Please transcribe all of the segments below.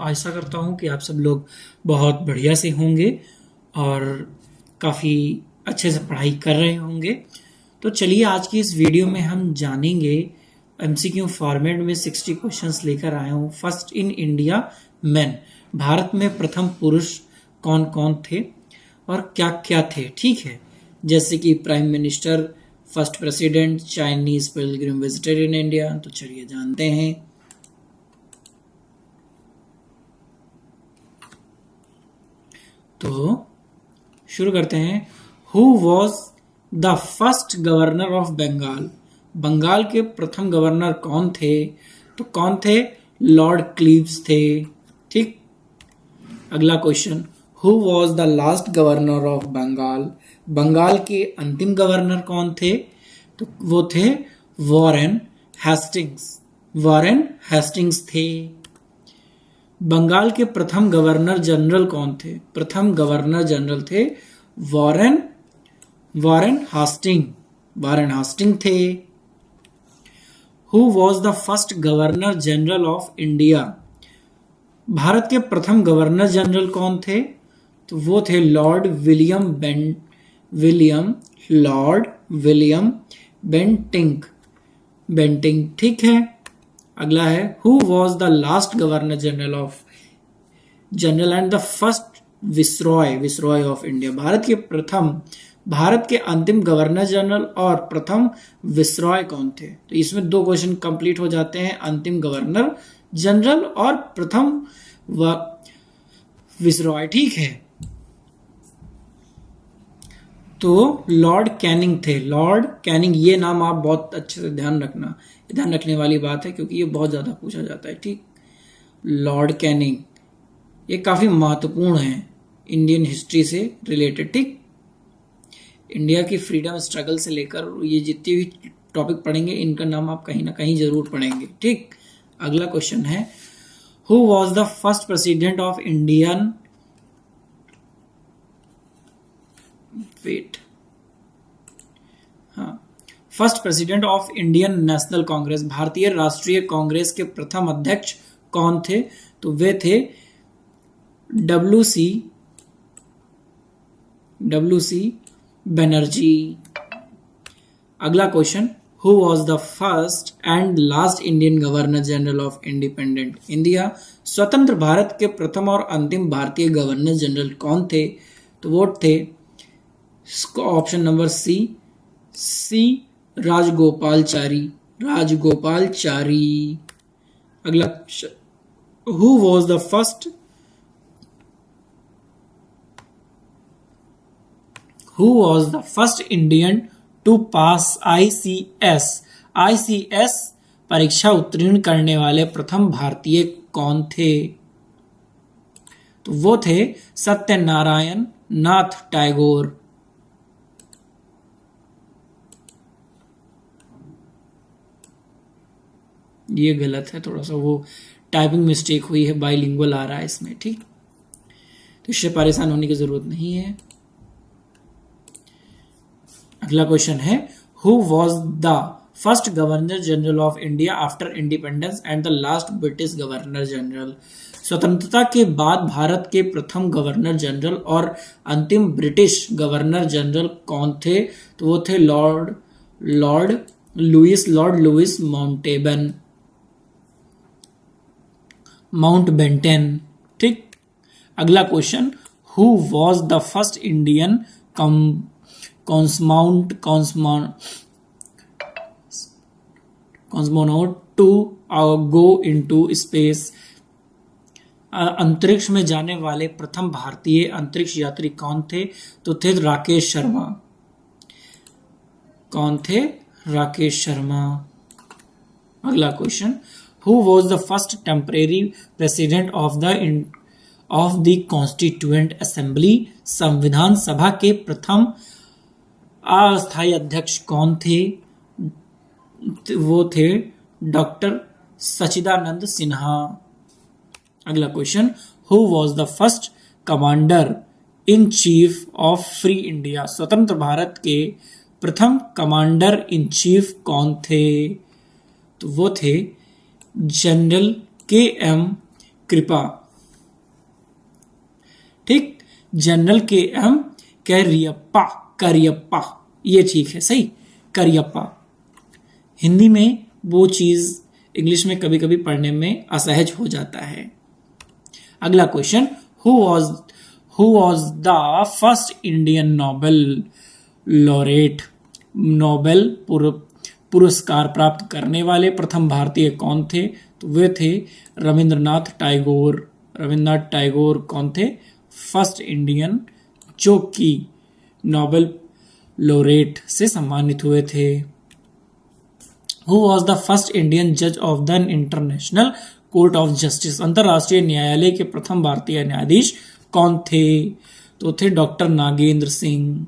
आशा करता हूँ कि आप सब लोग बहुत बढ़िया से होंगे और काफ़ी अच्छे से पढ़ाई कर रहे होंगे। तो चलिए आज की इस वीडियो में हम जानेंगे एमसीक्यू फॉर्मेट में 60 क्वेश्चंस लेकर आया हूँ। First in India man, Bharat में प्रथम पुरुष कौन कौन थे और क्या क्या थे, ठीक है। जैसे कि prime minister, first president, Chinese pilgrim visitor in India. तो चलिए जानते हैं। तो शुरू करते हैं। Who was the first governor of Bengal? Bengal के प्रथम गवर्नर कौन थे? तो कौन थे? लॉर्ड क्लीव्स थे, ठीक। अगला question, who was the last governor of Bengal? Bengal के अंतिम गवर्नर कौन थे? तो वो थे वॉरेन हेस्टिंग्स। वॉरेन हेस्टिंग्स थे। बंगाल के प्रथम गवर्नर जनरल कौन थे? प्रथम गवर्नर जनरल थे वॉरेन हास्टिंग थे। Who was the first governor general of India? Bharat के प्रथम गवर्नर जनरल कौन थे? तो वो थे लॉर्ड विलियम बेंटिंक, ठीक है। अगला है, who was the last governor general and the first viceroy of India? Bharat के अंतिम गवर्नर जनरल और प्रथम विसरॉय कौन थे? तो इसमें दो क्वेश्चन कंप्लीट हो जाते हैं, अंतिम गवर्नर जनरल और प्रथम विसरॉय, ठीक है। तो लॉर्ड कैनिंग थे। लॉर्ड कैनिंग, ये नाम आप बहुत अच्छे से ध्यान रखने वाली बात है क्योंकि ये बहुत ज्यादा पूछा जाता है, ठीक। लॉर्ड कैनिंग ये काफी महत्वपूर्ण है इंडियन हिस्ट्री से रिलेटेड, ठीक। इंडिया की फ्रीडम स्ट्रगल से लेकर ये जितने भी टॉपिक पढ़ेंगे इनका नाम आप कहीं ना कहीं जरूर पढ़ेंगे, ठीक। अगला क्वेश्चन है, who was the first president of Indian first president of Indian national Congress? भारतीय राष्ट्रीय कांग्रेस के प्रथम अध्यक्ष कौन थे? तो वे थे डब्ल्यू.सी. बनर्जी। अगला question, who was the first and last Indian governor general of independent India? स्वतंत्र भारत के प्रथम और अंतिम भारतीय गवर्नर जनरल कौन थे? तो वो थे ऑप्शन नंबर सी राजगोपालचारी। अगला, who was the first Indian to pass ICS परीक्षा उत्तीर्ण करने वाले प्रथम भारतीय कौन थे? तो वो थे सत्यनारायण नाथ टैगोर। ये गलत है, थोड़ा सा वो टाइपिंग मिस्टेक हुई है, बाइलिंगुअल आ रहा है इसमें, ठीक। तो इससे परेशान होने की जरूरत नहीं है। अगला क्वेश्चन है, who was the first governor general of India after independence and the last British governor general? स्वतंत्रता के बाद भारत के प्रथम गवर्नर जनरल और अंतिम ब्रिटिश गवर्नर जनरल कौन थे? तो वो थे लॉर्ड लुइस माउंटबेटन, ठीक। अगला question, who was the first Indian cosmonaut to go into space? अंतरिक्ष में जाने वाले प्रथम भारतीय अंतरिक्ष यात्री कौन थे? तो थे राकेश शर्मा। अगला question, who was the first temporary president of the constituent Assembly? संविधान सभा के प्रथम अस्थायी अध्यक्ष कौन थे? वो थे डॉक्टर सच्चिदानंद सिन्हा। अगला question, who was the first commander in chief of free India? स्वतंत्र भारत के प्रथम कमांडर इन चीफ कौन थे? तो वो थे जनरल कृपा, ठीक। जनरल के एम करियप्पा, करियप्पा, ये ठीक है, सही, करियप्पा। हिंदी में वो चीज इंग्लिश में कभी कभी पढ़ने में असहज हो जाता है। अगला question, who was the first Indian Nobel laureate, Nobel पुरस्कार प्राप्त करने वाले प्रथम भारतीय कौन थे? तो वे थे रविंद्रनाथ टैगोर। रविंद्रनाथ टैगोर कौन थे? फर्स्ट इंडियन जो कि नोबेल लॉरेट से सम्मानित हुए थे। Who was the first Indian जज of the International Court of Justice, अंतरराष्ट्रीय न्यायालय के प्रथम भारतीय न्यायाधीश कौन थे? तो थे डॉक्टर नागेंद्र सिंह,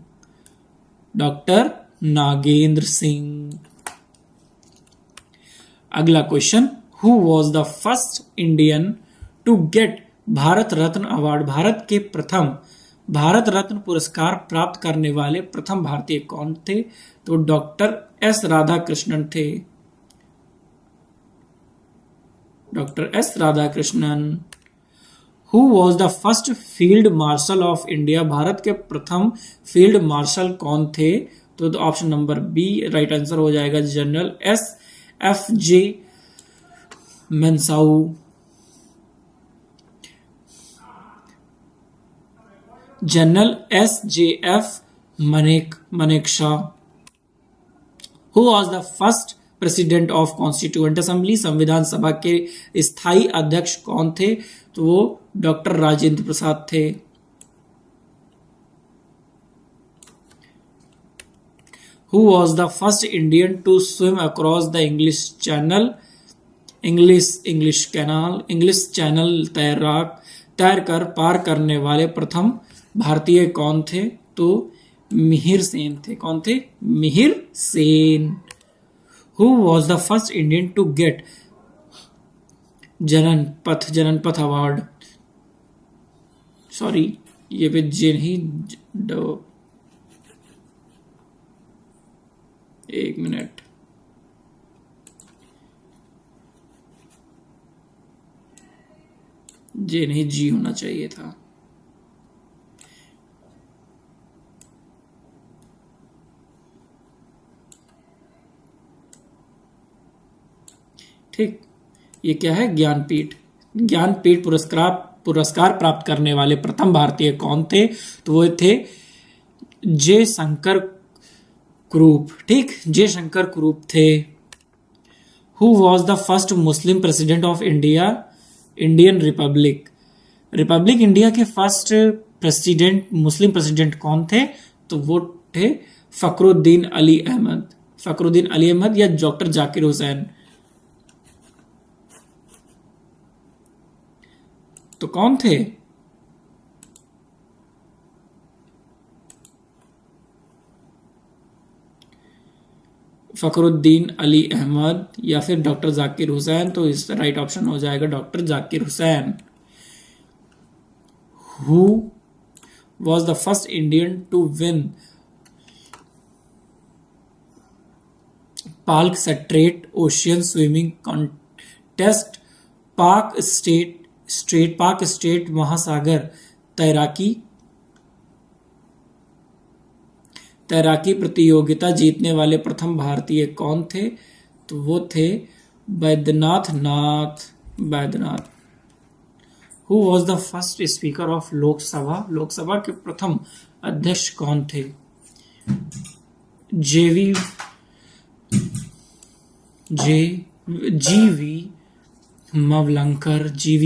डॉक्टर नागेंद्र सिंह। अगला question, who was the first Indian to get Bharat Ratna award, Bharat के प्रथम भारत रत्न पुरस्कार प्राप्त करने वाले प्रथम भारतीय कौन थे? तो डॉक्टर एस राधाकृष्णन थे, doctor S Radhakrishnan. Who was the first field marshal of India, Bharat के प्रथम फील्ड मार्शल कौन थे? तो option number B right answer हो जाएगा, general S F J Manekshaw. General S J F Manekshaw. Who was the first president of Constituent Assembly, संविधान सभा के स्थायी अध्यक्ष कौन थे? तो वो डॉक्टर राजेंद्र प्रसाद थे। Who was the first Indian to swim across the English Channel? English Channel तैरकर पार करने वाले प्रथम भारतीय कौन थे? तो मिहिर सेन थे। कौन थे? Mihir Sen. Who was the first Indian to get Jnanpith award? Sorry, ये पे जे नहीं, एक मिनट, जे नहीं जी होना चाहिए था। ठीक, ये क्या है? ज्ञानपीठ। ज्ञानपीठ पुरस्कार प्राप्त करने वाले प्रथम भारतीय कौन थे? तो वो थे जे शंकर क्रूप। ठीक, जे शंकर क्रूप थे। Who was the first Muslim president of India, Indian Republic India के फर्स्ट प्रेसिडेंट, मुस्लिम प्रेसिडेंट कौन थे? तो वो थे फखरुद्दीन अली अहमद या डॉक्टर जाकिर हुसैन। तो कौन थे? फखरुद्दीन अली अहमद या फिर डॉक्टर जाकिर हुसैन। तो इस राइट ऑप्शन हो जाएगा doctor Zakir Hussain. Who was the first Indian to win Palk strait ocean swimming contest, Palk strait महासागर तैराकी प्रतियोगिता जीतने वाले प्रथम भारतीय कौन थे? तो वो थे Baidyanath. Who was the first speaker of Lok Sabha के प्रथम अध्यक्ष कौन थे? G V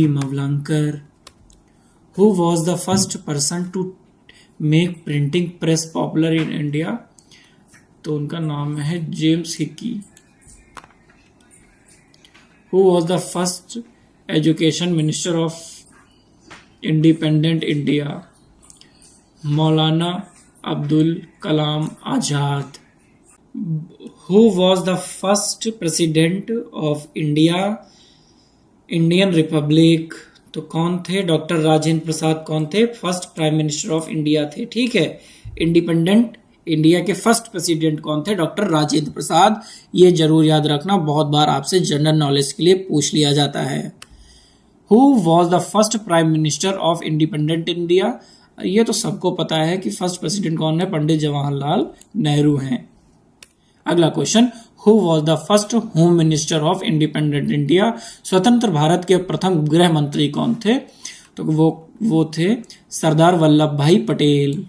Mavalankar. Who was the first person to make printing press popular in India? तो उनका नाम है James Hicky. Who was the first education minister of independent India? Maulana Abdul Kalam Azad. Who was the first president of Indian republic? तो कौन थे? Doctor Rajendra Prasad. कौन थे? First prime minister of India थे। ठीक है, इंडिपेंडेंट इंडिया के फर्स्ट प्रेसिडेंट कौन थे? डॉक्टर राजेंद्र प्रसाद। ये जरूर याद रखना, बहुत बार आपसे जनरल नॉलेज के लिए पूछ लिया जाता है। Who was the first prime minister of independent India? ये तो सबको पता है कि फर्स्ट प्रेसिडेंट कौन है, पंडित जवाहरलाल नेहरू हैं। अगला question, who was the first home minister of independent India? स्वतंत्र भारत के प्रथम गृह मंत्री कौन थे? तो वो थे सरदार वल्लभ भाई पटेल।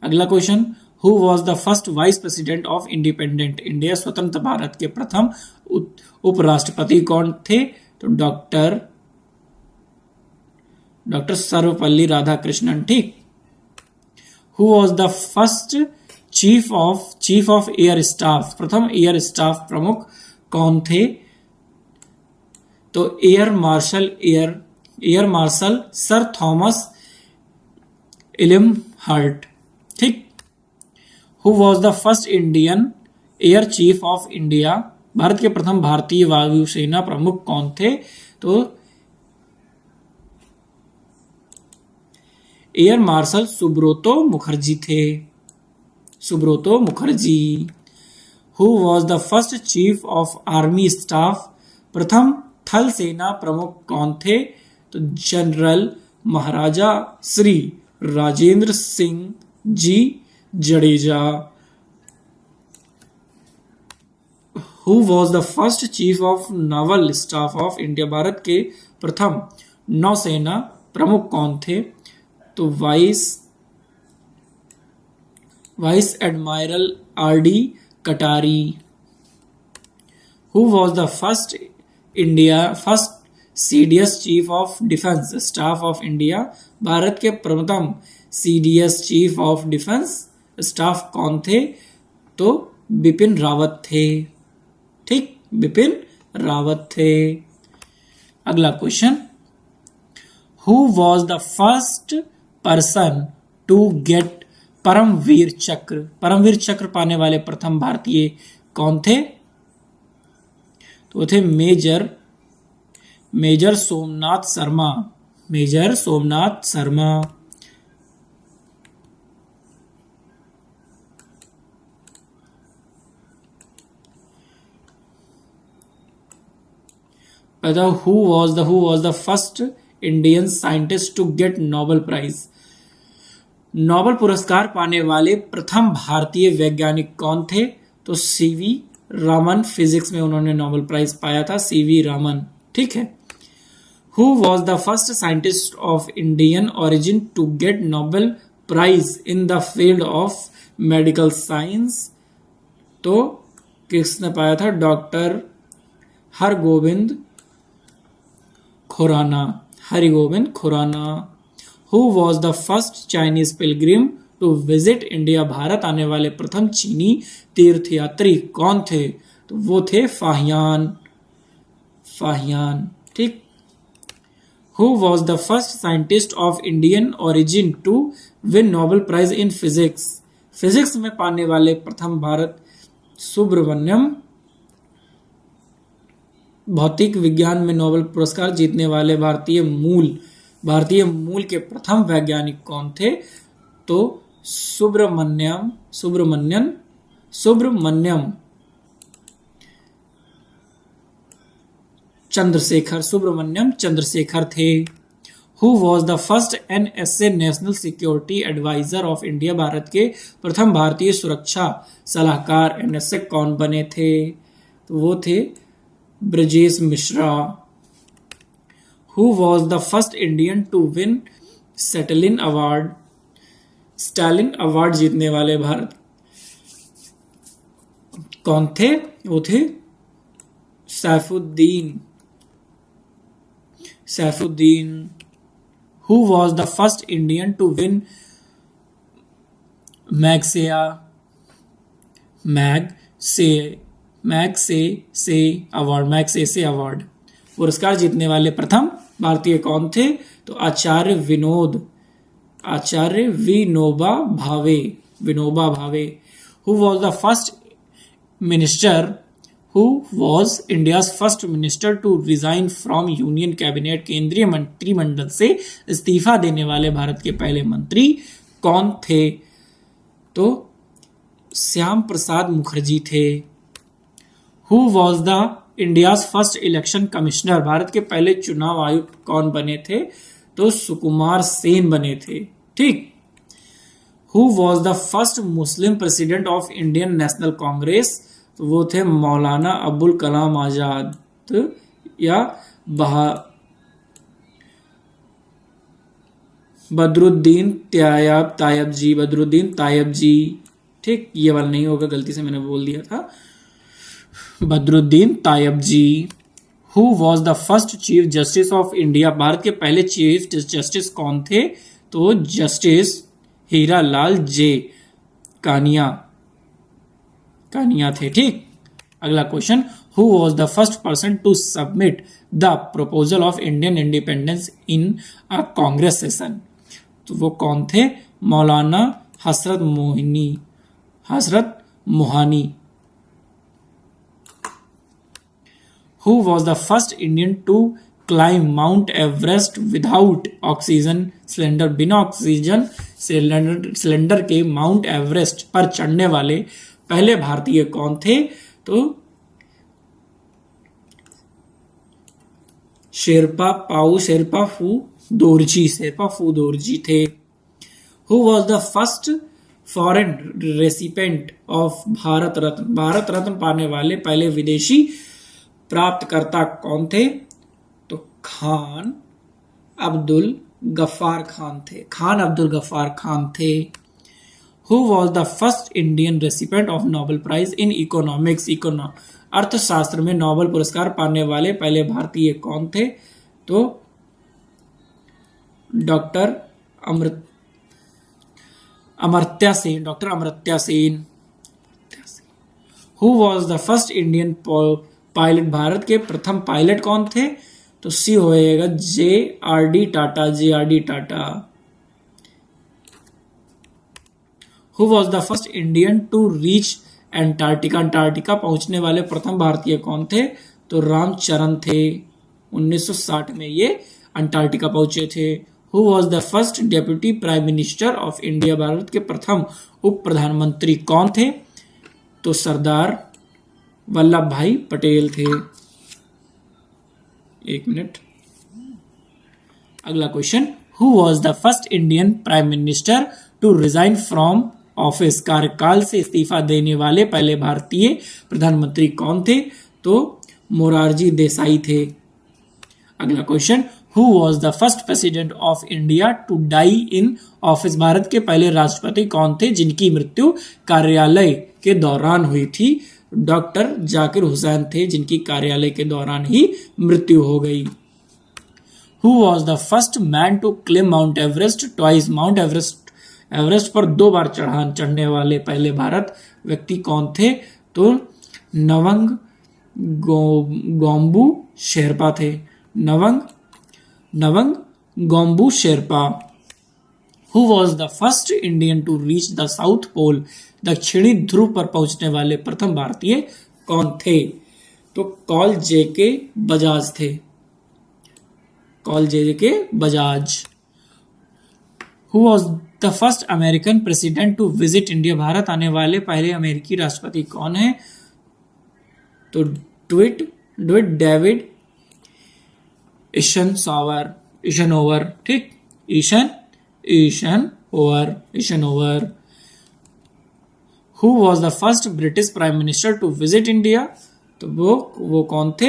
अगला question, who was the first vice president of independent India? स्वतंत्र भारत के प्रथम उपराष्ट्रपति कौन थे? तो डॉक्टर सर्वपल्ली राधाकृष्णन। ठीक। Who was the first chief of air staff? प्रथम एयर स्टाफ प्रमुख कौन थे? तो एयर मार्शल सर थॉमस इलिमहर्ट। ठीक। Who was the first Indian air chief of India? Bharat के प्रथम भारतीय वायुसेना प्रमुख कौन थे? तो एयर मार्शल सुब्रतो मुखर्जी थे। Subroto Mukherjee. Who was the first chief of army staff? प्रथम थल सेना प्रमुख कौन थे? तो general Maharaja Shri Rajendra Singh ji Jadeja. Who was the first chief of naval staff of India? Bharat के प्रथम नौसेना प्रमुख कौन थे? तो वाइस एडमायरल आर.डी. Katari. Who was the first CDS chief of defence staff of India? Bharat के प्रथम CDS chief of defence staff कौन थे? तो बिपिन रावत थे। ठीक, बिपिन रावत थे। अगला question, who was the first person to get Paramvir Chakra? Paramvir चक्र पाने वाले प्रथम भारतीय कौन थे? तो वो थे major Somnath Sharma. Major Somnath Sharma. Who was the first Indian scientist to get Nobel prize? Nobel पुरस्कार पाने वाले प्रथम भारतीय वैज्ञानिक कौन थे? तो सीवी रामन। फिजिक्स में उन्होंने नोबेल प्राइज पाया था, सीवी रामन। ठीक है। Who was the first scientist of Indian origin to get Nobel prize in the field of medical science? तो किसने पाया था? Doctor Hargobind Khorana. Who was the first Chinese pilgrim to visit India? Bharat आने वाले प्रथम चीनी तीर्थयात्री कौन थे? तो वो थे फाहियान। ठीक। Who was the first scientist of Indian origin to win Nobel prize in physics? Physics में पाने वाले प्रथम भारत सुब्रमण्यम। भौतिक विज्ञान में नोबेल पुरस्कार जीतने वाले भारतीय मूल के प्रथम वैज्ञानिक कौन थे? तो सुब्रमण्यम चंद्रशेखर थे। Who was the first NSA national security adviser of India? Bharat के प्रथम भारतीय सुरक्षा सलाहकार NSA कौन बने थे? तो वो थे Brajesh Mishra. Who was the first Indian to win Stalin award जीतने वाले भारत कौन थे? वो थे Saifuddin. Who was the first Indian to win Magsaysay award पुरस्कार जीतने वाले प्रथम भारतीय कौन थे? तो Acharya Vinoba Bhave. Who was the first minister? Who was India's first minister to resign from union cabinet? केंद्रीय मंत्रिमंडल से इस्तीफा देने वाले भारत के पहले मंत्री कौन थे? तो श्याम प्रसाद मुखर्जी थे। Who was the India's first election commissioner, Bharat के पहले चुनाव आयुक्त कौन बने थे? तो सुकुमार सेन बने थे। ठीक। Who was the first Muslim president of Indian national Congress? तो वो थे मौलाना अबुल कलाम आजाद या बदरुद्दीन तायब जी। ठीक, ये वाला नहीं होगा, गलती से मैंने बोल दिया था, Badruddin Tyab ji. Who was the first chief justice of India? Bharat के पहले चीफ जस्टिस कौन थे? तो जस्टिस हीरालाल जे कानिया थे। ठीक। अगला question, who was the first person to submit the proposal of Indian independence in a Congress session? तो वो कौन थे? Maulana Hasrat Mohani. Who was the first Indian to climb Mount Everest without oxygen cylinder? बिना ऑक्सीजन सिलेंडर के mount Everest पर चढ़ने वाले पहले भारतीय कौन थे? तो शेरपा फू दोरजी थे। Who was the first foreign recipient of Bharat Ratna? Bharat Ratna पाने वाले पहले विदेशी प्राप्तकर्ता कौन थे? तो खान अब्दुल गफ्फार खान थे। Who was the first Indian recipient of Nobel Prize in Economics? अर्थशास्त्र में नोबेल पुरस्कार पाने वाले पहले भारतीय कौन थे? तो doctor Amartya Sen. Who was the first Indian pilot? Bharat के प्रथम पायलट कौन थे? तो सी होएगा JRD. Tata. Who was the first Indian to reach Antarctica पहुंचने वाले प्रथम भारतीय कौन थे? तो रामचरण थे। 1960 में ये अंटार्कटिका पहुंचे थे। Who was the first deputy prime minister of India? Bharat के प्रथम उप प्रधानमंत्री कौन थे? तो सरदार वल्लभ भाई पटेल थे। एक मिनट। अगला question, who was the first Indian prime minister to resign from office? कार्यकाल से इस्तीफा देने वाले पहले भारतीय प्रधानमंत्री कौन थे? तो मोरारजी देसाई थे। अगला question, who was the first president of India to die in office? Bharat के पहले राष्ट्रपति कौन थे जिनकी मृत्यु कार्यालय के दौरान हुई थी? डॉक्टर जाकिर हुसैन थे, जिनकी कार्यालय के दौरान ही मृत्यु हो गई। Who was the first man to claim mount Everest twice? Mount Everest पर 2 बार चढ़ने वाले पहले भारत व्यक्ति कौन थे? तो नवंग गोम्बू शेरपा थे। नवंग Gombu Sherpa. Who was the first Indian to reach the South Pole? दक्षिणी ध्रुव पर पहुंचने वाले प्रथम भारतीय कौन थे? तो कॉल जे के Bajaj. Who was the first American president to visit India? Bharat आने वाले पहले अमेरिकी राष्ट्रपति कौन है? तो डुइट डेविड ईशनोवर। ठीक, ईशनोवर। Who was the first British Prime Minister to visit India? तो वो कौन थे?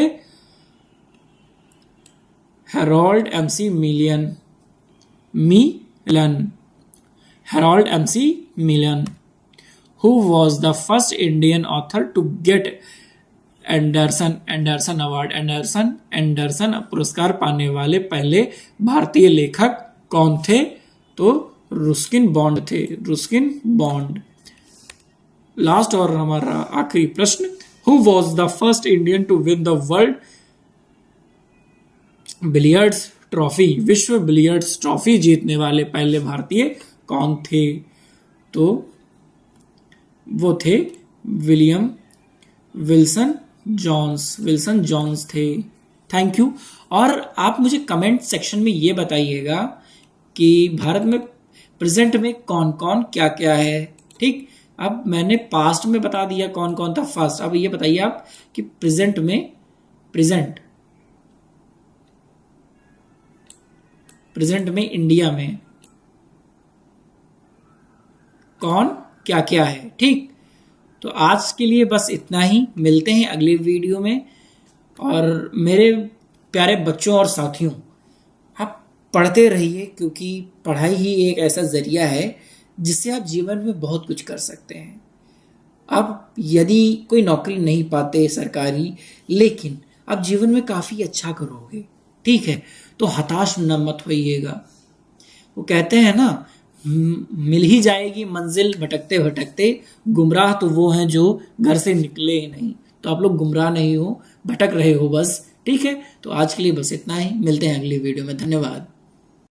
Harold MC Milan. Who was the first Indian author to get Anderson award? Anderson पुरस्कार पाने वाले पहले भारतीय लेखक कौन थे? तो रुस्किन बॉन्ड। लास्ट और हमारा आखिरी प्रश्न, who was the first Indian to win the world billiards trophy? विश्व बिलियर्ड्स ट्रॉफी जीतने वाले पहले भारतीय कौन थे? तो वो थे विल्सन जॉन्स थे। Thank you. और आप मुझे कमेंट सेक्शन में ये बताइएगा कि भारत में प्रेजेंट में कौन कौन क्या क्या है। ठीक, अब मैंने पास्ट में बता दिया कौन कौन था फर्स्ट। अब ये बताइए आप कि प्रेजेंट में प्रेजेंट, प्रेजेंट में इंडिया में कौन क्या क्या है। ठीक, तो आज के लिए बस इतना ही, मिलते हैं अगले वीडियो में। और मेरे प्यारे बच्चों और साथियों, आप पढ़ते रहिए, क्योंकि पढ़ाई ही एक ऐसा जरिया है जिससे आप जीवन में बहुत कुछ कर सकते हैं। आप यदि कोई नौकरी नहीं पाते सरकारी, लेकिन आप जीवन में काफ़ी अच्छा करोगे, ठीक है, तो हताश न मत होइएगा। वो कहते हैं ना, मिल ही जाएगी मंजिल भटकते भटकते, गुमराह तो वो हैं जो घर से निकले ही नहीं। तो आप लोग गुमराह नहीं हो, भटक रहे हो बस, ठीक है। तो आज के लिए बस इतना ही, मिलते हैं अगली वीडियो में, धन्यवाद।